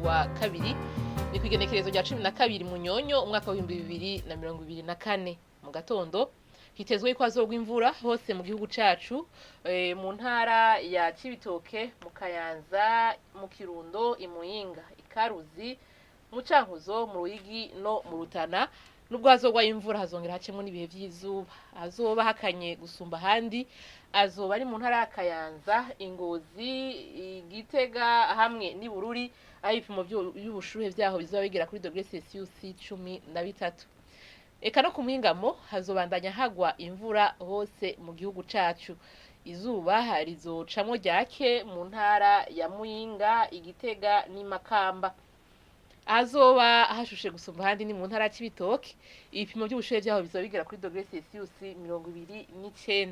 wa kabiri ni ku igenekerezo rya 12 Munyonyo umwaka wa 2024 mu gatondo. Hitezwe ko hazogwa imvura hose mu gihugu cacu, mu ntara ya Cibitoke, mu Kayanza, mu Kirundo, i Muyinga, i Karuzi, mu Cankuzo, mu Ruyigi no mu Rutana. Nubwo hazogwa imvura hazongera hacemo n'ibihe vy'izuba. Hazoba hakanye gusumba handi, azoba ari mu ntara ya Kayanza, Ingozi, Igitega hamwe ni Bururi, aho ibipimo by'ubushuhe vyaho bizoba bigera kuri °C 13. Eka no ku Muhingamo hazobandanya hagwa imvura hose mu gihugu cacu. Izuba rizocamwo ryake mu ntara ya Muyinga, Igitega ni Makamba. Azoba hashushe gusumba handi ni mu ntara ya Cibitoke, ibipimo by'ubushuhe vyaho bizoba bigera kuri °C 29.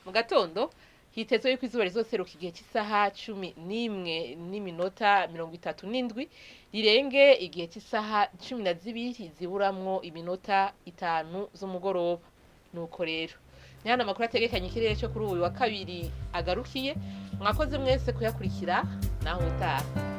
Mu gatondo hitezwe yuko izuba rizoseruka igihe cy'isaha 11:37 rirenge igihe cy'isaha 12 ziburamwo iminota 5 z'umugoroba. Nuko rero ni hano amakuru ategekanye ikirere cyo kuri uyu wa kabiri agarukiye. Mwakoze mwese kuyakurikira, naho utaha.